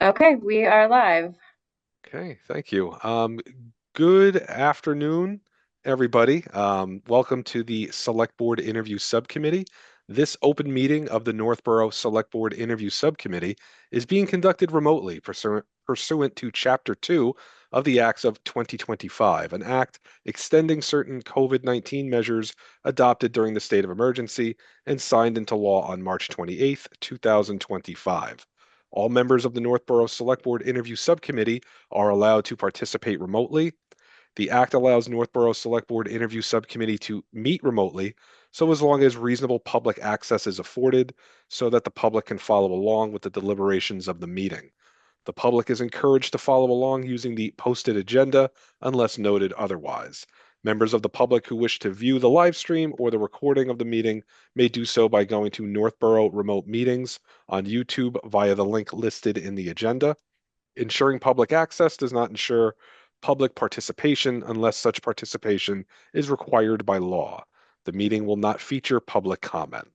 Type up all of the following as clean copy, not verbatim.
Okay, we are live. Okay, thank you. Good afternoon, everybody. Welcome to the Select Board Interview Subcommittee. This open meeting of the Northborough Select Board Interview Subcommittee is being conducted remotely pursuant to Chapter 2 of the Acts of 2025, an act extending certain COVID-19 measures adopted during the state of emergency and signed into law on March 28th, 2025. All members of the Northborough Select Board Interview Subcommittee are allowed to participate remotely. The Act allows Northborough Select Board Interview Subcommittee to meet remotely, so as long as reasonable public access is afforded, so that the public can follow along with the deliberations of the meeting. The public is encouraged to follow along using the posted agenda unless noted otherwise. Members of the public who wish to view the live stream or the recording of the meeting may do so by going to Northborough Remote Meetings on YouTube via the link listed in the agenda. Ensuring public access does not ensure public participation unless such participation is required by law. The meeting will not feature public comment.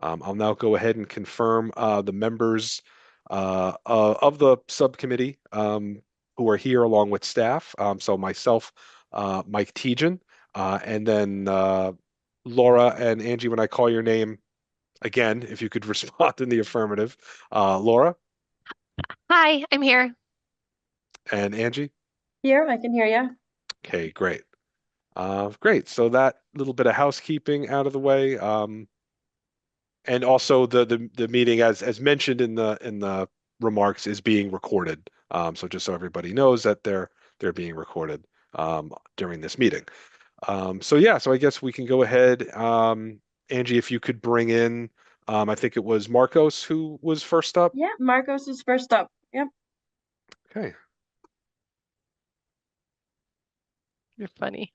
I'll now go ahead and confirm the members of the subcommittee who are here along with staff. So myself, Mike Tejan, and then Laura and Angie, when I call your name again, if you could respond in the affirmative. Laura Hi, I'm here. and Angie. Here, I can hear you. Okay, great. Great. So that little bit of housekeeping out of the way. And also the meeting, as mentioned in the remarks, is being recorded. So just so everybody knows that they're being recorded during this meeting. So yeah, so I guess we can go ahead. Angie, if you could bring in, I think it was Marcos who was first up. Yeah, Marcos is first up. Yep. Okay. You're funny.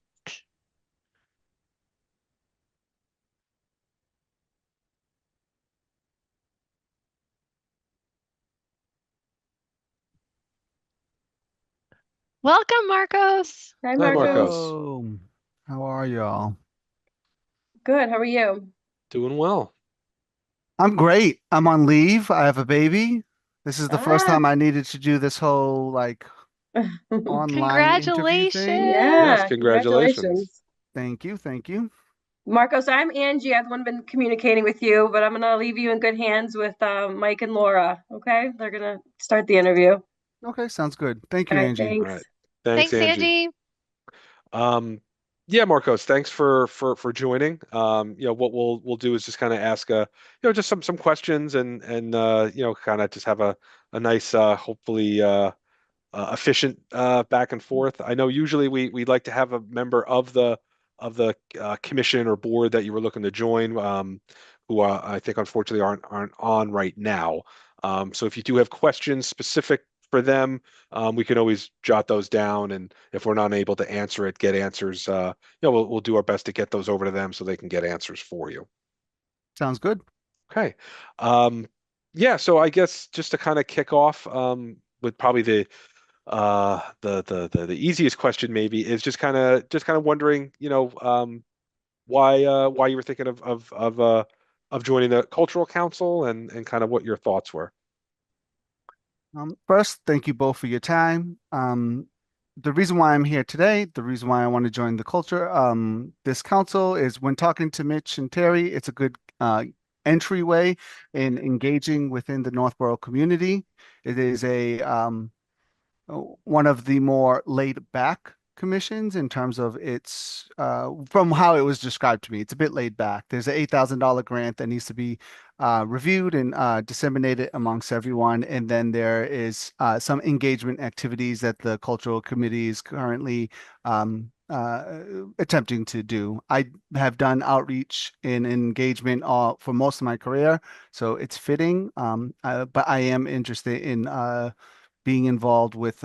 Welcome, Marcos. Hi, Hi, Marcos. Marcos. Hello. How are y'all? Good. How are you? Doing well. I'm great. I'm on leave. I have a baby. This is the first Ah. time I needed to do this whole like online interview thing. Yes, Yeah, congratulations. congratulations. Thank you. Thank you. Marcos, I'm Angie. I've the one been communicating with you, but I'm gonna leave you in good hands with Mike and Laura. Okay, they're gonna start the interview. Okay, sounds good. Thank All you, right, Angie. All thanks. right. Thanks, Thanks, Angie. Angie. Yeah, Marcos, thanks for joining. What we'll do is just kind of ask just some questions and kind of just have a nice hopefully efficient back and forth. I know usually we like to have a member of the commission or board that you were looking to join, who I think unfortunately aren't on right now. So if you do have questions specific for them, we can always jot those down, and if we're not able to answer it, get answers. We'll do our best to get those over to them so they can get answers for you. Sounds good. Okay. Um, yeah, so I guess just to kind of kick off with probably the easiest question maybe is just kind of wondering, why you were thinking of joining the cultural council and kind of what your thoughts were. First, thank you both for your time. The reason why I'm here today, the reason why I want to join the culture, this council is when talking to Mitch and Terry, it's a good entryway in engaging within the Northborough community. It is a one of the more laid back commissions in terms of its from how it was described to me. It's a bit laid back. There's an $8,000 grant that needs to be reviewed and disseminated amongst everyone. And then there is some engagement activities that the cultural committee is currently attempting to do. I have done outreach and engagement for most of my career, so it's fitting. But I am interested in being involved with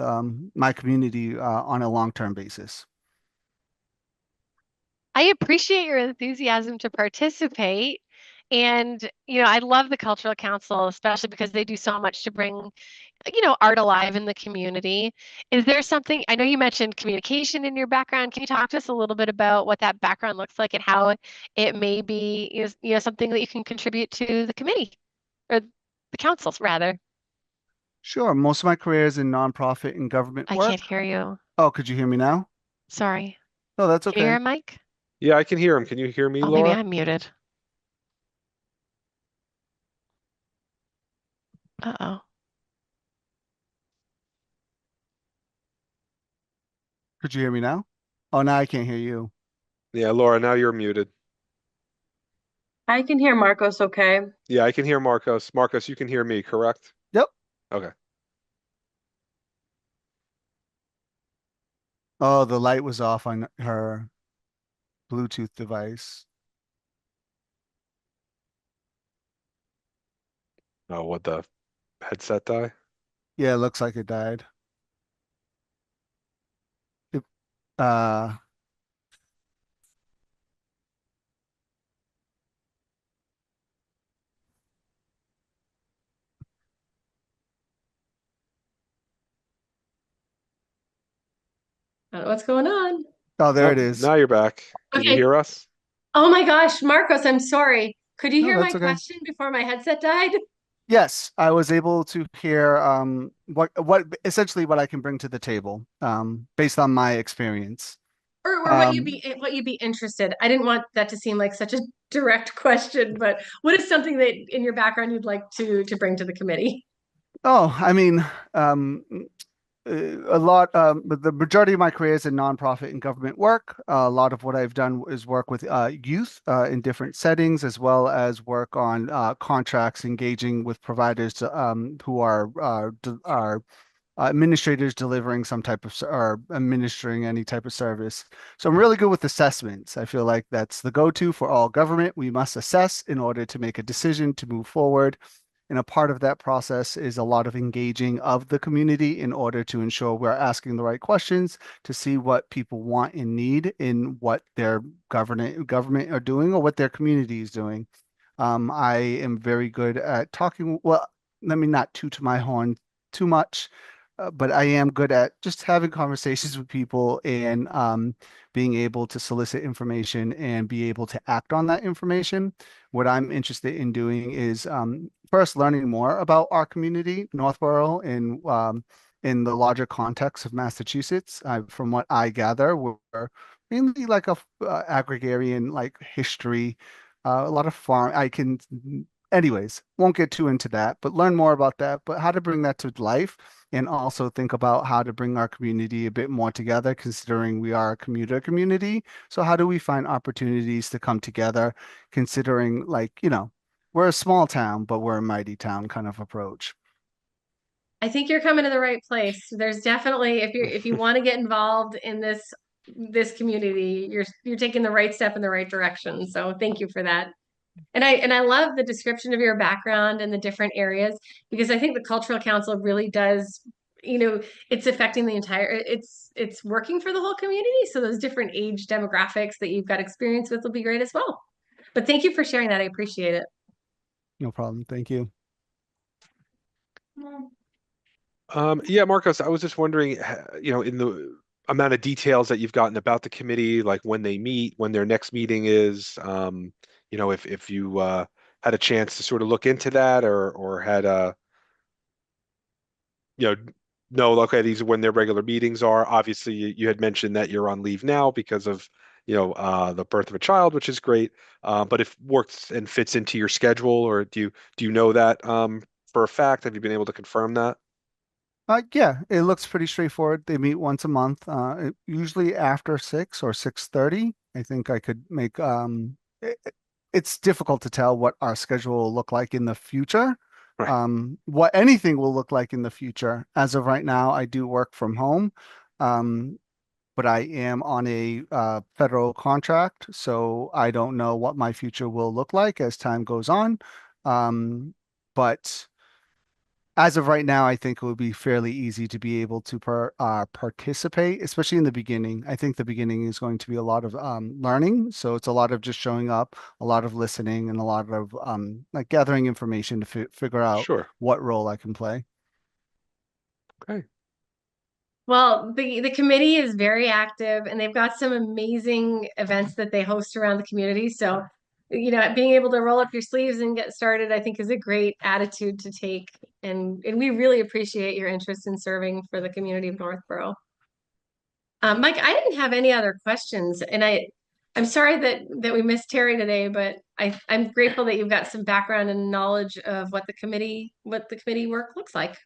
my community on a long-term basis. I appreciate your enthusiasm to participate. And, I love the Cultural Council, especially because they do so much to bring, art alive in the community. Is there something, I know you mentioned communication in your background. Can you talk to us a little bit about what that background looks like and how it may be, something that you can contribute to the committee or the councils rather? Sure. Most of my career is in nonprofit and government I work. can't hear you. Oh, could you hear me now? Sorry. No, that's Can you hear okay. him, Mike? Yeah, I can hear him. Can you hear me, Oh, maybe Laura? I'm muted. Uh-oh. Could you hear me now? Oh, now I can't hear you. Yeah, Laura, now you're muted. I can hear Marcos okay. Yeah, I can hear Marcos. Marcos, you can hear me, correct? Yep. Okay. Oh, the light was off on her Bluetooth device. Oh, what the headset die? Yeah, it looks like it died. It, uh, I don't know what's going on. oh, there it Oh, is. now you're back. Can you Okay. hear us? Oh my gosh, Marcos, I'm sorry. Could you No, hear my that's okay. question before my headset died? Yes, I was able to hear what essentially what I can bring to the table based on my experience. Or Um, what you'd be interested. I didn't want that to seem like such a direct question, but what is something that in your background you'd like to bring to the committee? oh, I mean, a lot, but the majority of my career is in nonprofit and government work. A lot of what I've done is work with youth in different settings, as well as work on contracts, engaging with providers who are administrators delivering some type of or administering any type of service. So I'm really good with assessments. I feel like that's the go-to for all government. We must assess in order to make a decision to move forward. And a part of that process is a lot of engaging of the community in order to ensure we're asking the right questions to see what people want and need in what their government are doing or what their community is doing. I am very good at talking. Well, let me not toot my horn too much, but I am good at just having conversations with people and being able to solicit information and be able to act on that information. What I'm interested in doing is first learning more about our community, Northborough, in the larger context of Massachusetts. From what I gather, we're mainly like a agrarian, like history, a lot of farm. Anyways, won't get too into that, but learn more about that, but how to bring that to life and also think about how to bring our community a bit more together, considering we are a commuter community. So how do we find opportunities to come together, considering like, we're a small town, but we're a mighty town kind of approach. I think you're coming to the right place. There's definitely if you want to get involved in this community, you're taking the right step in the right direction. So thank you for that. And I love the description of your background and the different areas because I think the cultural council really does, it's affecting the entire it's working for the whole community. So those different age demographics that you've got experience with will be great as well. But thank you for sharing that. I appreciate it. No problem. Thank you. Yeah, Marcos, I was just wondering, in the amount of details that you've gotten about the committee, like when they meet, when their next meeting is, if you had a chance to sort of look into that or had you know, no, okay, these are when their regular meetings are. Obviously, you had mentioned that you're on leave now because of, the birth of a child, which is great. But if works and fits into your schedule, or do you know that for a fact? Have you been able to confirm that? Yeah, it looks pretty straightforward. They meet once a month, usually after 6 or 6:30. I think I could make it's difficult to tell what our schedule will look like in the future. Right. What anything will look like in the future. As of right now, I do work from home. Um, but I am on a federal contract, so I don't know what my future will look like as time goes on. But as of right now, I think it would be fairly easy to be able to participate, especially in the beginning. I think the beginning is going to be a lot of learning. So it's a lot of just showing up, a lot of listening, and a lot of like gathering information to figure out Sure. what role I can play. Okay. Well, the committee is very active and they've got some amazing events that they host around the community. So being able to roll up your sleeves and get started, I think is a great attitude to take. And we really appreciate your interest in serving for the community of Northborough. Mike, I didn't have any other questions, and I'm sorry that we missed Terry today, but I'm grateful that you've got some background and knowledge of what the committee work looks like.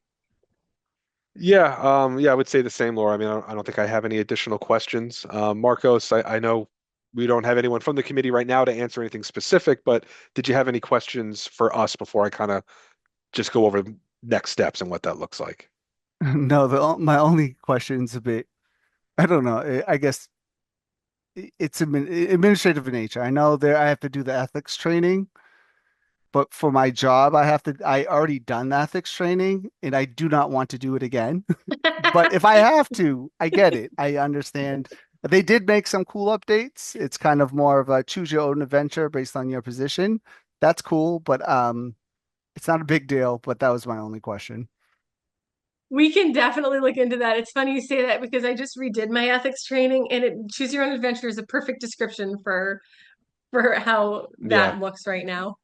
Yeah, I would say the same, Laura. I mean, I don't think I have any additional questions. Marcos, I know we don't have anyone from the committee right now to answer anything specific, but did you have any questions for us before I kind of just go over the next steps and what that looks like? No, my only question's a bit, I don't know. I guess it's administrative in nature. I know I have to do the ethics training, but for my job, I already done the ethics training and I do not want to do it again. But if I have to, I get it. I understand. They did make some cool updates. It's kind of more of a choose your own adventure based on your position. That's cool, but it's not a big deal, but that was my only question. We can definitely look into that. It's funny you say that because I just redid my ethics training, and choose your own adventure is a perfect description for how Yeah. that looks right now.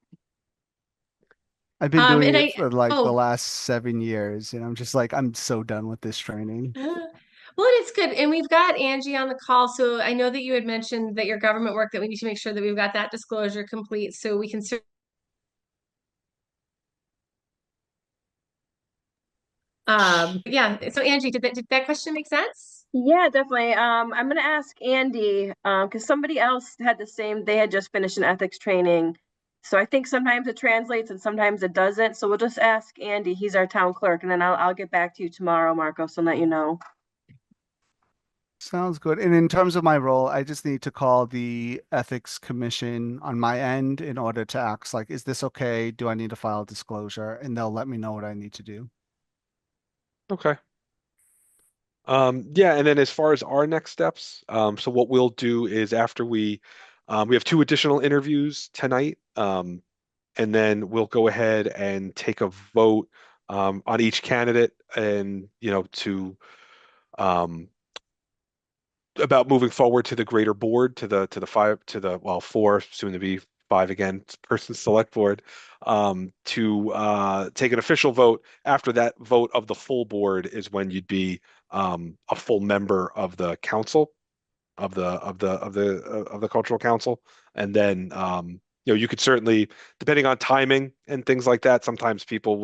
I've been doing and it I for like the oh last 7 years, and I'm just like, I'm so done with this training. well, it's good, and we've got Angie on the call, so I know that you had mentioned that your government work, that we need to make sure that we've got that disclosure complete so we can yeah. So Angie, did that question make sense? Yeah, definitely. I'm gonna ask Andy, because somebody else had the same, they had just finished an ethics training. So I think sometimes it translates and sometimes it doesn't. So we'll just ask Andy, he's our town clerk, and then I'll get back to you tomorrow, Marcos, and let you know. Sounds good. And in terms of my role, I just need to call the ethics commission on my end in order to ask, like, is this okay? Do I need to file disclosure? And they'll let me know what I need to do. Okay. Yeah, and then as far as our next steps, so what we'll do is after we have two additional interviews tonight, and then we'll go ahead and take a vote on each candidate, and to um, about moving forward to the greater board, to the five, to the well, four, soon to be five again, person select board, to take an official vote. After that vote of the full board is when you'd be a full member of the council, of the cultural council. And then you could certainly, depending on timing and things like that, sometimes people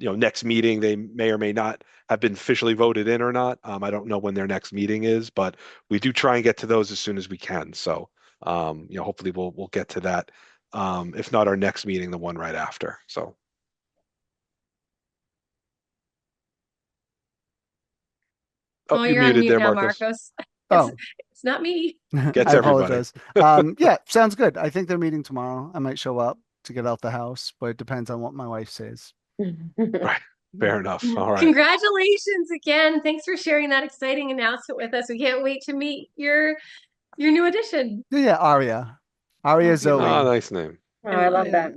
next meeting they may or may not have been officially voted in or not. I don't know when their next meeting is, but we do try and get to those as soon as we can. So hopefully we'll get to that. If not our next meeting, the one right after. So Oh, you're you're on muted mute there, now, Marcos. Marcos. Oh, It's not me. Gets I everybody. apologize. Yeah, sounds good. I think they're meeting tomorrow. I might show up to get out the house, but it depends on what my wife says. Right. Fair enough. All right. Congratulations again. Thanks for sharing that exciting announcement with us. We can't wait to meet your new addition. Yeah, Aria. Aria Oh, Zoe. Oh, nice name. Oh, I love that.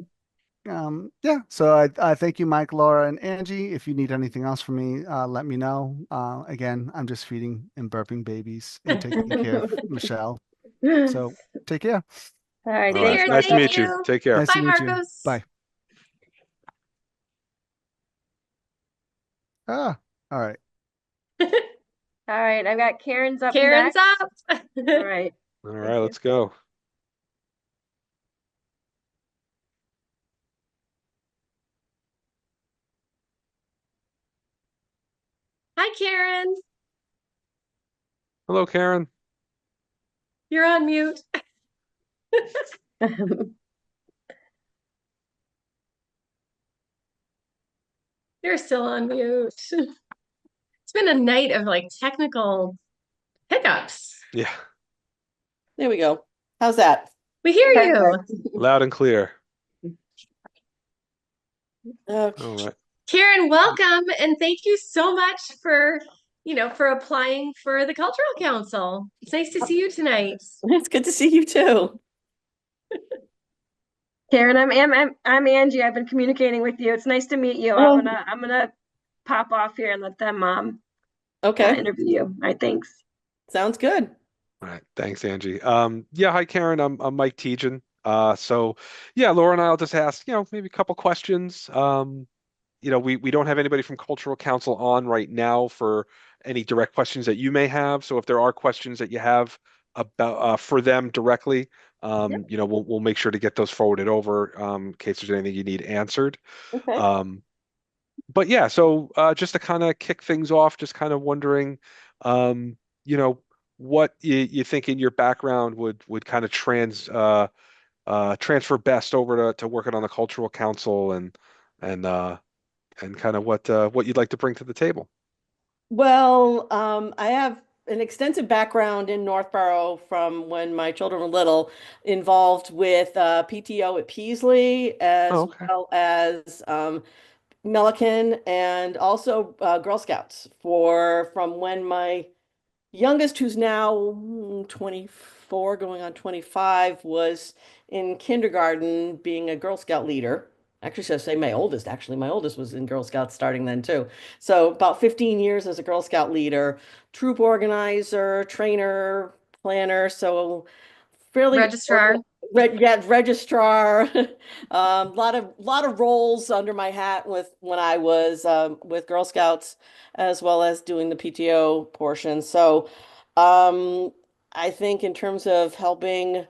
Yeah, so I thank you, Mike, Laura, and Angie. If you need anything else from me, let me know. Again, I'm just feeding and burping babies and taking care of Michelle. So take care. All right, All Take right. care. Nice to Thank meet you. you. Take care. Nice Bye, to meet you. Marcos. Bye. Ah, all right. All right, I've got Karen's up Karen's next. up. All right. All right, let's go. Hi, Karen. Hello, Karen. You're on mute. You're still on mute. It's been a night of like technical hiccups. Yeah, There we go. How's that? We hear you. Perfect. loud and clear. Okay. All right. Karen, welcome, and thank you so much for applying for the Cultural Council. It's nice to see you tonight. It's good to see you too. Karen, I'm Angie. I've been communicating with you. It's nice to meet you. Oh. I'm gonna pop off here and let them Okay. interview you. All right, thanks. Sounds good. All right. Thanks, Angie. Yeah, hi, Karen. I'm Mike Tejan. So yeah, Laura and I'll just ask, maybe a couple questions. We don't have anybody from Cultural Council on right now for any direct questions that you may have. So if there are questions that you have about for them directly, we'll make sure to get those forwarded over in case there's anything you need answered. Okay. But yeah, so just to kind of kick things off, just kind of wondering, you know, what you think in your background would kind of transfer best over to working on the cultural council and kind of what you'd like to bring to the table. Well, I have an extensive background in Northborough from when my children were little, involved with PTO at Peasley, Oh, as okay. well as Milliken, and also Girl Scouts from when my youngest, who's now 24, going on 25, was in kindergarten being a Girl Scout leader. Actually, should I say my oldest, actually. My oldest was in Girl Scouts starting then too. So about 15 years as a Girl Scout leader, troop organizer, trainer, planner. So fairly Registrar. yeah, registrar. Lot of roles under my hat with when I was with Girl Scouts, as well as doing the PTO portion. So um, I think in terms of helping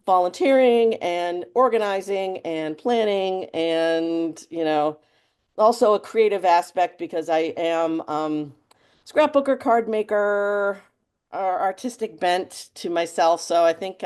volunteering and organizing and planning and also a creative aspect because I am scrapbooker, card maker, artistic bent to myself. So I think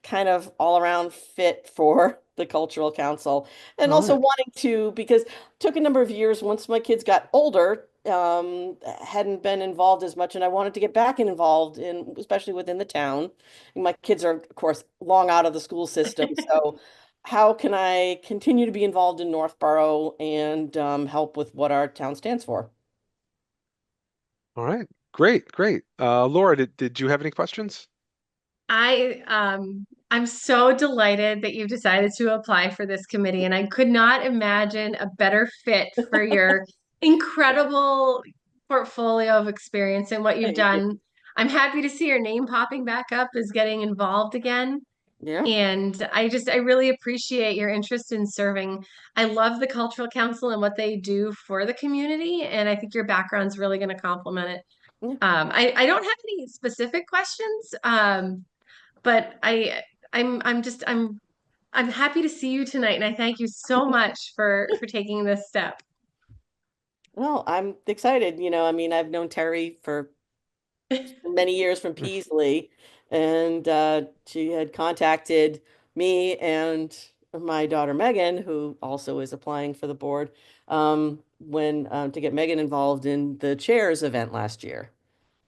kind of all around fit for the cultural council. And All also right. wanting to, because it took a number of years once my kids got older, hadn't been involved as much, and I wanted to get back involved in, especially within the town. My kids are, of course, long out of the school system, so how can I continue to be involved in Northborough and help with what our town stands for? All right. Great, great. Laura, did you have any questions? I'm so delighted that you've decided to apply for this committee, and I could not imagine a better fit for your incredible portfolio of experience and what you've Thank you. done. I'm happy to see your name popping back up as getting involved again. Yeah. And I really appreciate your interest in serving. I love the Cultural Council and what they do for the community, and I think your background's really going to complement it. Yeah. I don't have any specific questions. But I'm happy to see you tonight, and I thank you so much for taking this step. Well, I'm excited. I mean, I've known Terry for many years from Peasley, and she had contacted me and my daughter Megan, who also is applying for the board, when to get Megan involved in the chairs event last year.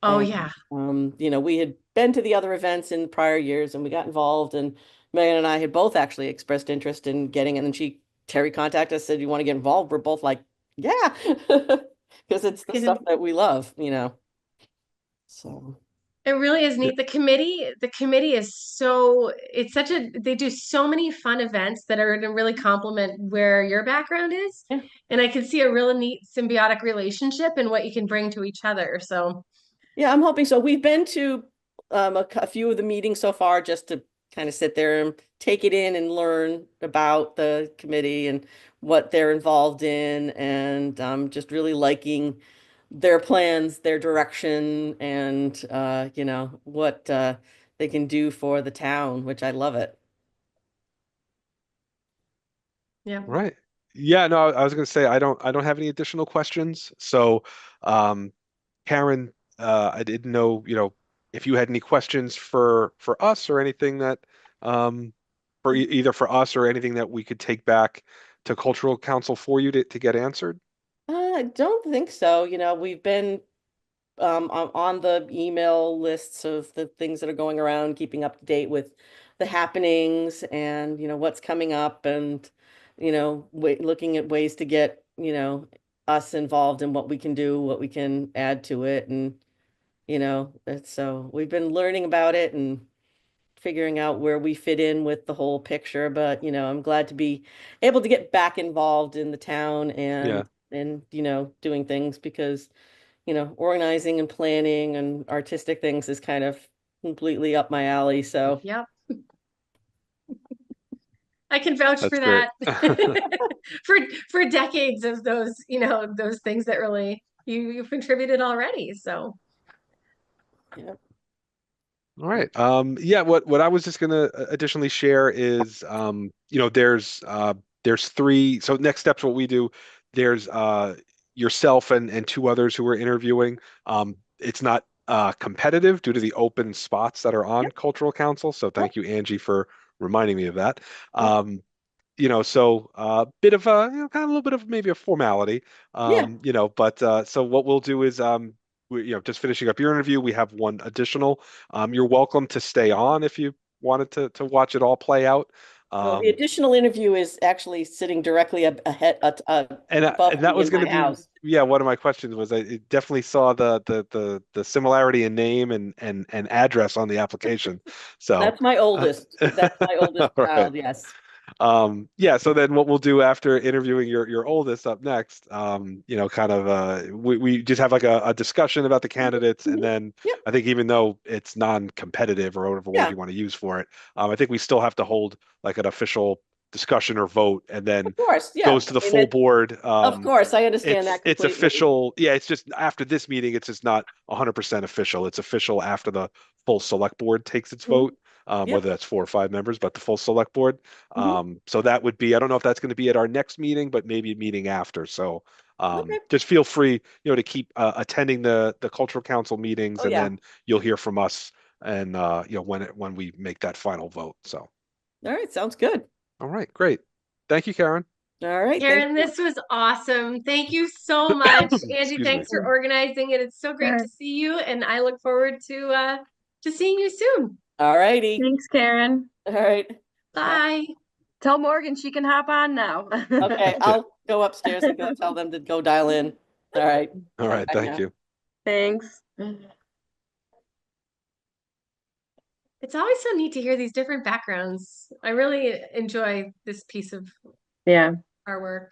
Oh And yeah. we had been to the other events in prior years, and we got involved, and Megan and I had both actually expressed interest in getting it, and Terry contacted us, said, "You want to get involved?" We're both like, "Yeah," because it's the stuff that we love. So. It really is Yeah. neat. The committee is they do so many fun events that are going to really complement where your background is. Yeah. And I can see a really neat symbiotic relationship and what you can bring to each other. So Yeah, I'm hoping so. We've been to a few of the meetings so far just to kind of sit there and take it in and learn about the committee and what they're involved in, and just really liking their plans, their direction, and what they can do for the town, which I love it. yeah. Right. Yeah, no, I was going to say I don't have any additional questions. So, um, Karen, I didn't know, if you had any questions for us or anything that either for us or anything that we could take back to Cultural Council for you to get answered. I don't think so. We've been on the email lists of the things that are going around, keeping up to date with the happenings and what's coming up, and looking at ways to get us involved in what we can do, what we can add to it, and so we've been learning about it and figuring out where we fit in with the whole picture. But I'm glad to be able to get back involved in the town Yeah. and doing things because organizing and planning and artistic things is kind of completely up my alley. So Yep. I can vouch That's for great. that. For decades of those, those things that really you've contributed already. So Yeah. All right. Yeah, what I was just gonna additionally share is there's three. So next steps, what we do, there's yourself and two others who are interviewing. It's not competitive due to the open spots that are on Yep. Cultural Council. So Yep. thank you, Angie, for reminding me of that. Yep. So bit of a, kind of a little bit of maybe a formality, Yeah. but so what we'll do is, just finishing up your interview, we have one additional. You're welcome to stay on if you wanted to watch it all play out. Well, the Um, additional interview is actually sitting directly ahead and above that me was in going to my be, house. yeah, one of my questions was I definitely saw the similarity in name and address on the application. So, That's my uh, oldest. That's my oldest all right. child. Yes. Yeah, so then what we'll do after interviewing your oldest up next, kind of we just have like a discussion about the candidates, and Mhm. then Yep. I think even though it's non-competitive or whatever word Yeah. you want to use for it, I think we still have to hold like an official discussion or vote, and then Of course. Yeah. goes to the I mean, full board. of course, I understand that It's completely. official. Yeah, it's just after this meeting, it's just not 100% official. It's official after the full select board takes its Mhm. vote, Yep. whether that's 4 or 5 members, but the full select board. Mhm. So that would be, I don't know if that's going to be at our next meeting, but maybe a meeting after. So Okay. just feel free, to keep attending the cultural council meetings, Oh, and yeah. then you'll hear from us, and when we make that final vote. So, All right. Sounds good. all right, great. Thank you, Karen. All right. Thank Karen, you. this was awesome. Thank you so much. Angie, Excuse me. thanks for organizing it. It's so great to see you, and I look forward to seeing you soon. All righty. Thanks, Karen. All right. Bye. Tell Morgan she can hop on now. Okay. I'll go upstairs and go tell them to go dial in. All right. All right, Bye thank now. you. Thanks. It's always so neat to hear these different backgrounds. I really enjoy this piece of Yeah. our work.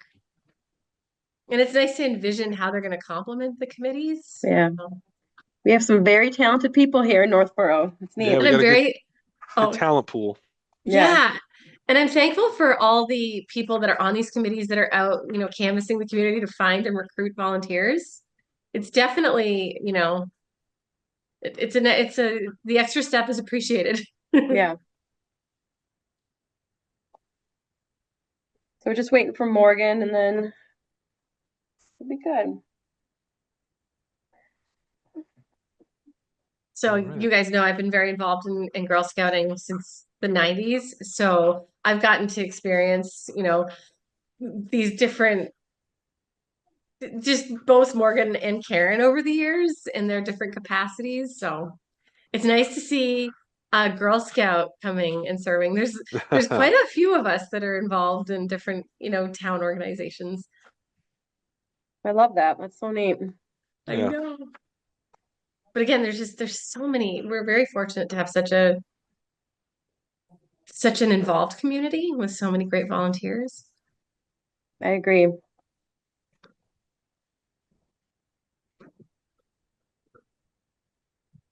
And it's nice to envision how they're going to complement the committees. Yeah. We have some very talented people here in Northborough. It's neat. Yeah, we And I'm got a good very, oh, talent pool. yeah. And I'm thankful for all the people that are on these committees that are out, canvassing the community to find and recruit volunteers. It's definitely, the extra step is appreciated. Yeah. So we're just waiting for Morgan and then it'll be good. So All right. you guys know I've been very involved in Girl Scouting since the 90s. So I've gotten to experience, these different, just both Morgan and Karen over the years in their different capacities. So it's nice to see a Girl Scout coming and serving. There's quite a few of us that are involved in different, town organizations. I love that. That's so neat. I Yeah. know. But again, there's so many. We're very fortunate to have such an involved community with so many great volunteers. I agree.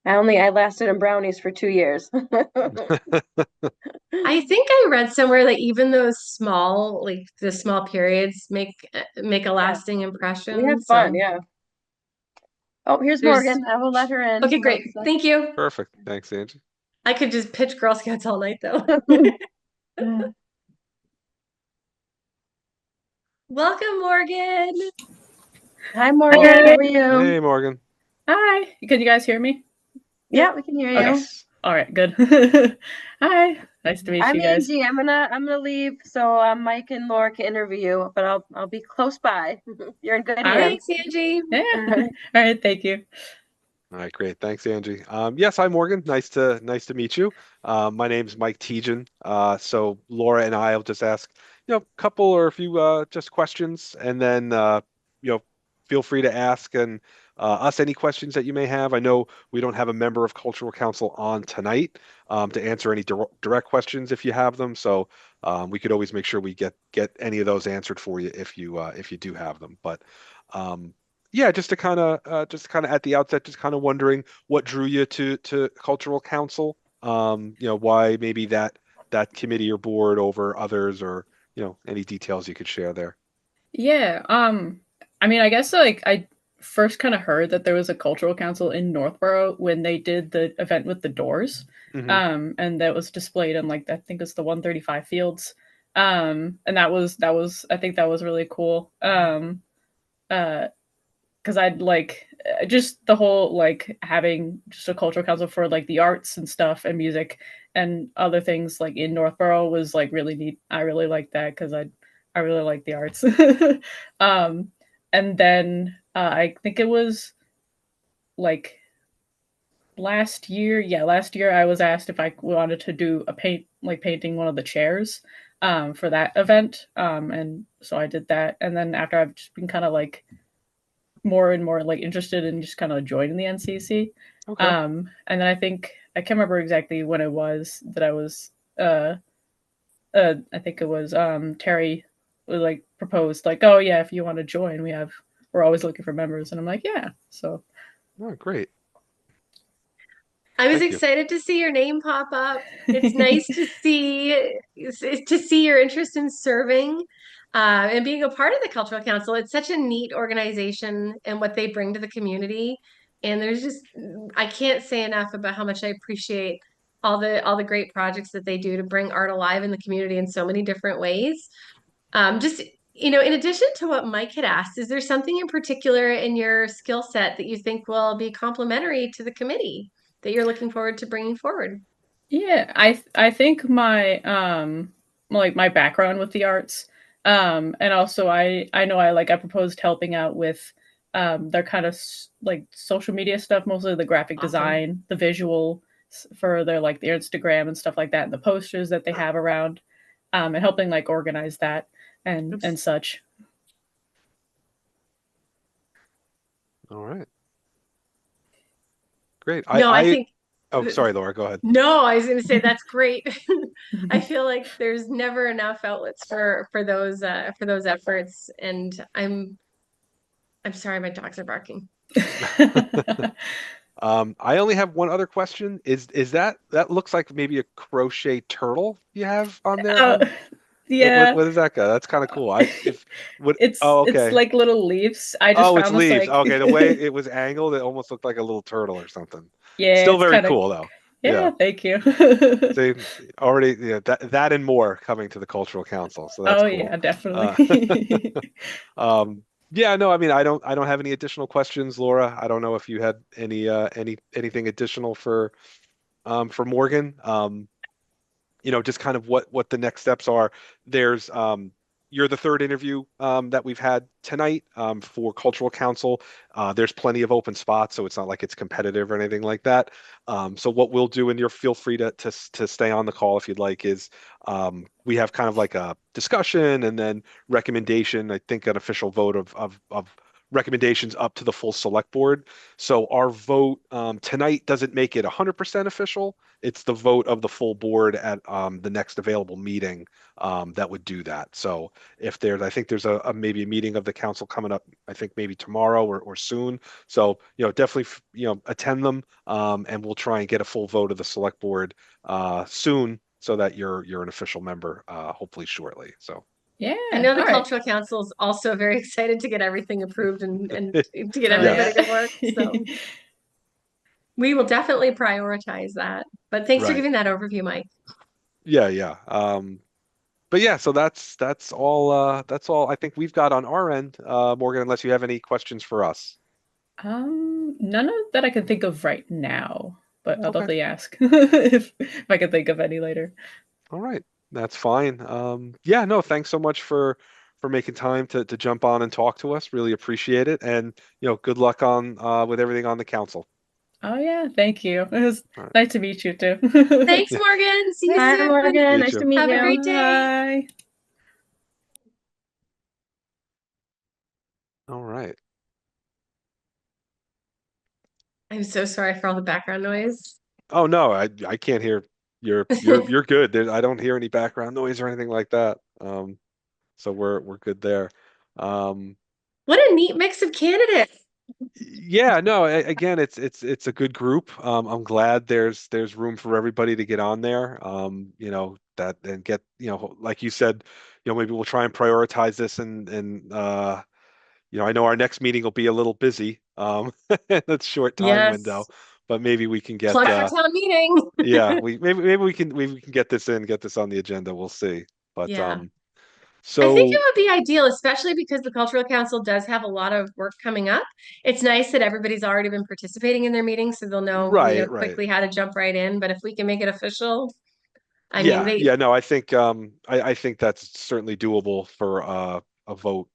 I lasted in brownies for 2 years. I think I read somewhere that even those small, like the small periods make a lasting impression. We had So fun, yeah. Oh, here's there's Morgan. I will let her in. okay, great. Thank you. Perfect. Thanks, Angie. I could just pitch Girl Scouts all night though. Welcome, Morgan. Hi, Morgan. How are you? Hey, Morgan. Hi, can you guys hear me? Yeah, we can hear you. Yes. All right, good. Hi, nice to meet I'm you guys. Angie. I'm gonna leave so Mike and Laura can interview you, but I'll be close by. You're in good All right. hands. Thanks, Angie. Yeah. All right. All right, thank you. All right, great. Thanks, Angie. Yes, hi, Morgan. Nice to meet you. My name's Mike Tejan. So Laura and I will just ask, a couple or a few just questions, and then feel free to ask and us any questions that you may have. I know we don't have a member of Cultural Council on tonight to answer any direct questions if you have them. So we could always make sure we get any of those answered for you if you do have them. But yeah, just to kind of at the outset, just kind of wondering what drew you to Cultural Council. Why maybe that that committee or board over others, or any details you could share there. Yeah. I mean, I guess like I first kind of heard that there was a cultural council in Northborough when they did the event with the doors. And that was displayed in like I think it's the 135 fields. And that was I think that was really cool. Because I'd like just the whole like having just a cultural council for like the arts and stuff and music and other things like in Northborough was like really neat. I really like that because I really like the arts. um, and then I think it was like last year I was asked if I wanted to do a painting one of the chairs for that event. And so I did that. And then after I've just been kind of like more and more like interested in just kind of joining the NCC. Okay. And then I think I can't remember exactly when it was that I was I think it was Terry was like proposed like, oh yeah, if you want to join, we're always looking for members, and I'm like, yeah. So Oh, great. I was Thank you. excited to see your name pop up. It's nice to see your interest in serving and being a part of the Cultural Council. It's such a neat organization and what they bring to the community. And I can't say enough about how much I appreciate all the great projects that they do to bring art alive in the community in so many different ways. Just in addition to what Mike had asked, is there something in particular in your skill set that you think will be complementary to the committee that you're looking forward to bringing forward? yeah, I think my like my background with the arts, and also I know I proposed helping out with their kind of like social media stuff, mostly the graphic Awesome. design, the visual for their like their Instagram and stuff like that, and the posters that they have around, and helping like organize that and such. All right. Great. No, I think Oh, sorry, Laura, go ahead. no, I was going to say that's great. I feel like there's never enough outlets for those efforts, and I'm sorry, my dogs are barking. I only have one other question. Is that looks like maybe a crochet turtle you have on there? Yeah. What is that guy? That's kind of cool. It's okay. it's like little leaves. I just Oh, it's found this leaves. like Okay, the way it was angled, it almost looked like a little turtle or something. yeah, Still it's very kinda cool though. yeah, thank you. So already, that and more coming to the cultural council. So that's Oh cool. yeah, definitely. Yeah, no, I mean, I don't have any additional questions, Laura. I don't know if you had anything additional for Morgan. Just kind of what the next steps are. There's you're the third interview that we've had tonight for cultural council. There's plenty of open spots, so it's not like it's competitive or anything like that. So what we'll do, and you're feel free to stay on the call if you'd like, is we have kind of like a discussion and then recommendation. I think an official vote of recommendations up to the full select board. So our vote tonight doesn't make it 100% official. It's the vote of the full board at the next available meeting that would do that. So I think there's maybe a meeting of the council coming up, I think maybe tomorrow or soon. So, definitely, attend them and we'll try and get a full vote of the select board soon so that you're an official member hopefully shortly. So. Yeah. I know the all right. Cultural Council is also very excited to get everything approved and to get Oh, everybody yeah. to work. So we will definitely prioritize that. But thanks for Right. giving that overview, Mike. Yeah. But yeah, so that's all I think we've got on our end, Morgan, unless you have any questions for us. None of that I can think of right now, but I'll Okay. definitely ask if I can think of any later. All right. That's fine. Yeah, no, thanks so much for making time to jump on and talk to us. Really appreciate it. And, good luck on with everything on the council. Oh yeah, thank you. It was All right. nice to meet you too. Thanks, Morgan. See you Hi, soon. Morgan. Meet Nice you. to meet Have a you. great day. Bye. All right. I'm so sorry for all the background noise. Oh no, I can't hear. You're good. I don't hear any background noise or anything like that. So we're good there. What a neat mix of candidates. Yeah, no, again, it's a good group. I'm glad there's room for everybody to get on there. that and get, like you said, maybe we'll try and prioritize this and I know our next meeting will be a little busy, that's short time window, Yes. but maybe we can get, Plug for town meeting. yeah, maybe we can get this on the agenda. We'll see. But Yeah. I think so it would be ideal, especially because the Cultural Council does have a lot of work coming up. It's nice that everybody's already been participating in their meetings, so they'll know, right. quickly how to jump right in. But if we can make it official, I mean, Yeah, no, I think I think that's certainly doable for a vote,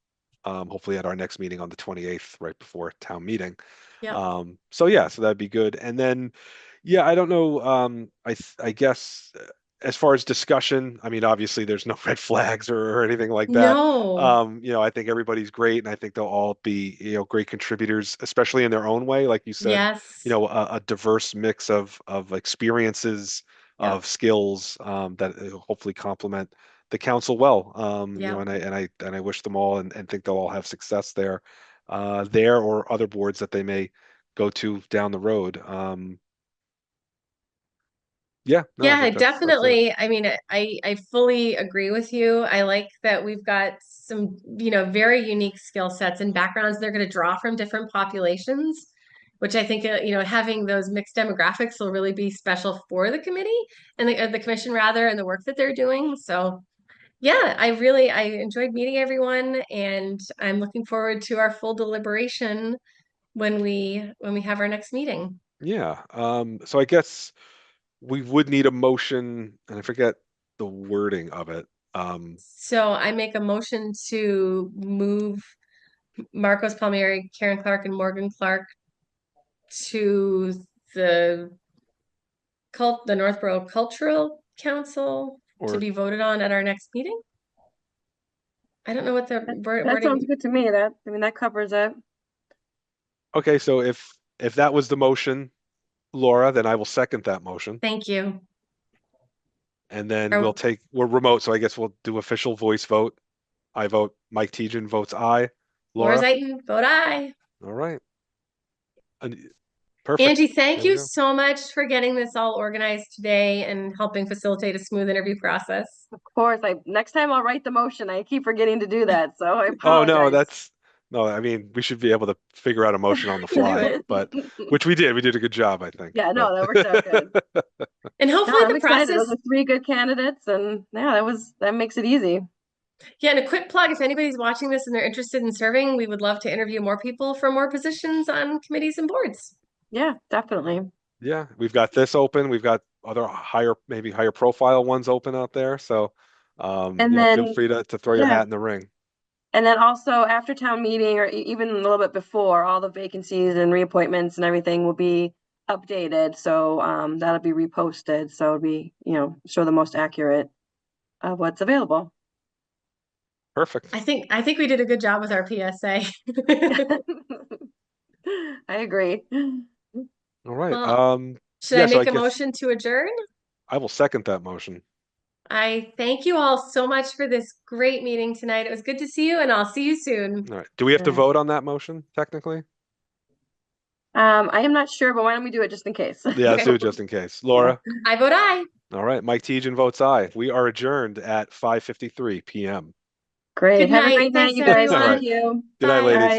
hopefully at our next meeting on the 28th, right before town meeting. yeah. So yeah, so that'd be good. And then yeah, I don't know, I guess as far as discussion, I mean, obviously there's no red flags or anything like that. No. I think everybody's great, and I think they'll all be, great contributors, especially in their own way, like you said, Yes. a diverse mix of experiences, Yep. of skills, that hopefully complement the council well. Yeah. And I wish them all, and think they'll all have success there, there or other boards that they may go to down the road. Yeah, no, I Yeah, think that's it. definitely. I mean, I fully agree with you. I like that we've got some, very unique skill sets and backgrounds. They're going to draw from different populations, which I think, having those mixed demographics will really be special for the committee and the commission rather, and the work that they're doing. So yeah, I enjoyed meeting everyone, and I'm looking forward to our full deliberation when we have our next meeting. Yeah. So I guess we would need a motion, and I forget the wording of it. So I make a motion to move Marcos Palmieri, Karen Clark, and Morgan Clark to the the Northborough Cultural Council to Or be voted on at our next meeting. I don't know what the That sounds wording. good to me. That covers it. okay, so if that was the motion, Laura, then I will second that motion, Thank you. and then Or we're remote, so I guess we'll do official voice vote. I vote. Mike Tejan votes aye. Laura Laura, Zeiton, vote aye. all right. Perfect. Angie, thank There we you go. so much for getting this all organized today and helping facilitate a smooth interview process. Of course, next time I'll write the motion. I keep forgetting to do that, so I Oh no, apologize. no. I mean, we should be able to figure out a motion on the Can do fly, it. but which we did. We did a good job, I think. Yeah, no, But that worked out good. And No, hopefully I'm the excited. process. Those are three good candidates, and yeah, that makes it easy. Yeah, and a quick plug, if anybody's watching this and they're interested in serving, we would love to interview more people for more positions on committees and boards. Yeah, definitely. yeah, we've got this open. We've got other maybe higher profile ones open out there. So, And feel then, free to throw your yeah, hat in the ring. and then also after town meeting, or even a little bit before, all the vacancies and reappointments and everything will be updated. So that'll be reposted. So it'll be, show the most accurate of what's available. Perfect. I think we did a good job with our PSA. I agree. All right. Well, Should Yeah, I so I make a guess motion to adjourn? I will second that motion. I thank you all so much for this great meeting tonight. It was good to see you, and I'll see you soon. All right. Do we have to Yeah. vote on that motion technically? I am not sure, but why don't we do it just in case? Yeah, let's do it just in case. Laura? I vote aye. All right. Mike Tejan votes aye. We are adjourned at 5:53 p.m. Great. Good Have a night. great night, Thanks, you guys. All everyone. right. Thank you. Good night, Bye. ladies. Bye.